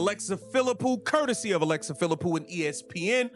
Alexa Philippou, courtesy of Alexa Philippou and ESPN,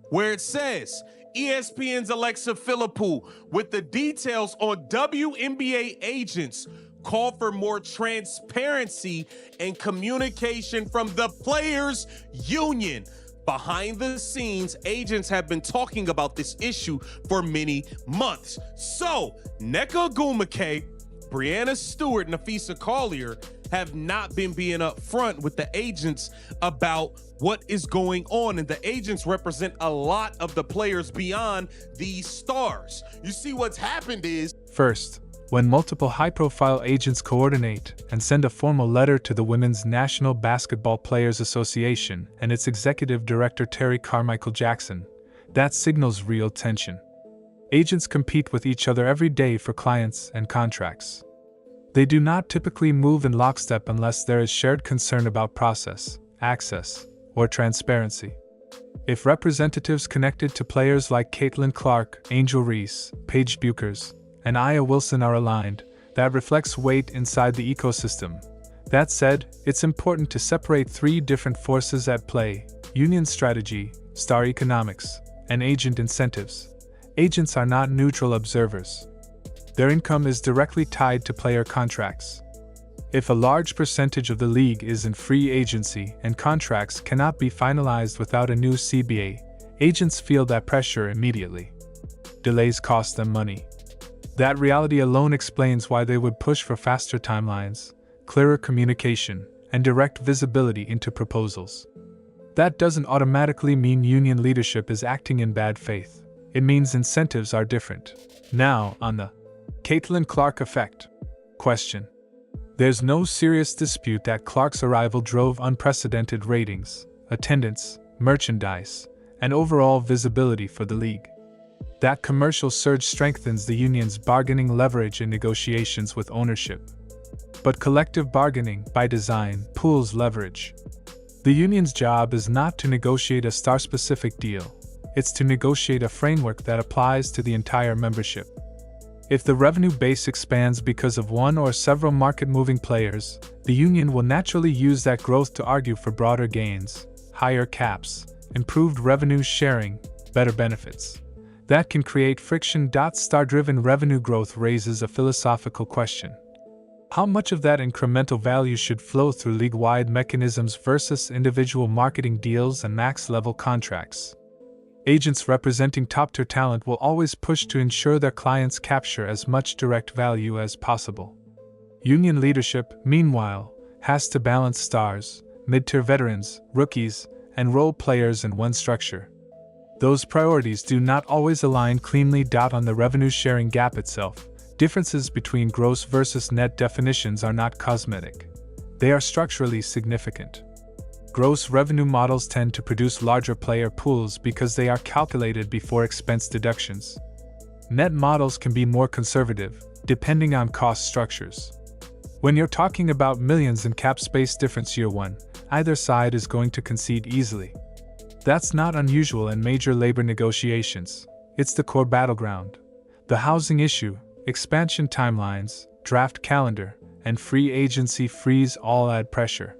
where it says, ESPN's Alexa Philippou with the details on WNBA agents call for more transparency and communication from the players' union. Behind the scenes, agents have been talking about this issue for many months. So, Nneka Ogwumike, Breanna Stewart, and Napheesa Collier have not been being upfront with the agents about what is going on. And the agents represent a lot of the players beyond these stars. You see, what's happened is, first, when multiple high-profile agents coordinate and send a formal letter to the Women's National Basketball Players Association and its executive director Terry Carmichael Jackson, that signals real tension. Agents compete with each other every day for clients and contracts. They do not typically move in lockstep unless there is shared concern about process, access, or transparency. If representatives connected to players like Caitlin Clark, Angel Reese, Paige Bueckers, and Aya Wilson are aligned, that reflects weight inside the ecosystem. That said, it's important to separate three different forces at play: union strategy, star economics, and agent incentives. Agents are not neutral observers. Their income is directly tied to player contracts. If a large percentage of the league is in free agency and contracts cannot be finalized without a new CBA, agents feel that pressure immediately. Delays cost them money. That reality alone explains why they would push for faster timelines, clearer communication, and direct visibility into proposals. That doesn't automatically mean union leadership is acting in bad faith. It means incentives are different. Now, on the Caitlin Clark effect. Question. There's no serious dispute that Clark's arrival drove unprecedented ratings, attendance, merchandise, and overall visibility for the league. That commercial surge strengthens the union's bargaining leverage in negotiations with ownership. But collective bargaining, by design, pools leverage. The union's job is not to negotiate a star-specific deal. It's to negotiate a framework that applies to the entire membership. If the revenue base expands because of one or several market-moving players, the union will naturally use that growth to argue for broader gains, higher caps, improved revenue sharing, better benefits. That can create friction. Star-driven revenue growth raises a philosophical question. How much of that incremental value should flow through league-wide mechanisms versus individual marketing deals and max-level contracts? Agents representing top-tier talent will always push to ensure their clients capture as much direct value as possible. Union leadership, meanwhile, has to balance stars, mid-tier veterans, rookies, and role players in one structure. Those priorities do not always align cleanly. On the revenue-sharing gap itself, differences between gross versus net definitions are not cosmetic. They are structurally significant. Gross revenue models tend to produce larger player pools because they are calculated before expense deductions. Net models can be more conservative, depending on cost structures. When you're talking about millions in cap space difference year one, either side is going to concede easily. That's not unusual in major labor negotiations. It's the core battleground. The housing issue, expansion timelines, draft calendar, and free agency freeze all add pressure.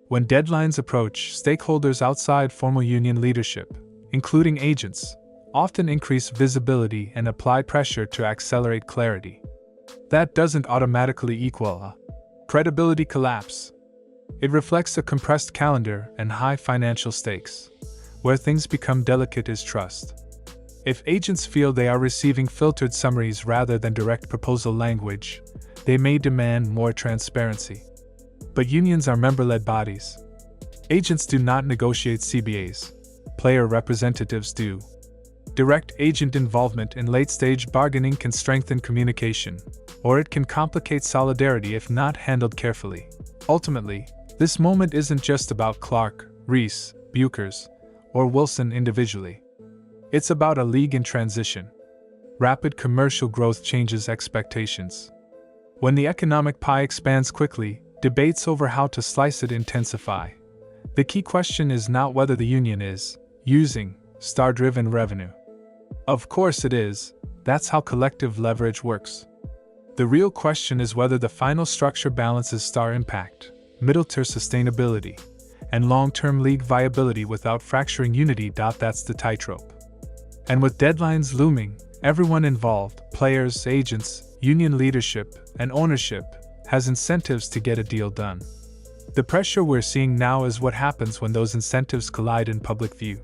When deadlines approach, stakeholders outside formal union leadership, including agents, often increase visibility and apply pressure to accelerate clarity. That doesn't automatically equal a credibility collapse. It reflects a compressed calendar and high financial stakes. Where things become delicate is trust. If agents feel they are receiving filtered summaries rather than direct proposal language, they may demand more transparency. But unions are member-led bodies. Agents do not negotiate CBAs. Player representatives do. Direct agent involvement in late-stage bargaining can strengthen communication, or it can complicate solidarity if not handled carefully. Ultimately, this moment isn't just about Clark, Reese, Bueckers, or Wilson individually. It's about a league in transition. Rapid commercial growth changes expectations. When the economic pie expands quickly, debates over how to slice it intensify. The key question is not whether the union is using star-driven revenue. Of course it is. That's how collective leverage works. The real question is whether the final structure balances star impact, middle-tier sustainability, and long-term league viability without fracturing unity. That's the tightrope. And with deadlines looming, everyone involved, players, agents, union leadership, and ownership, has incentives to get a deal done. The pressure we're seeing now is what happens when those incentives collide in public view.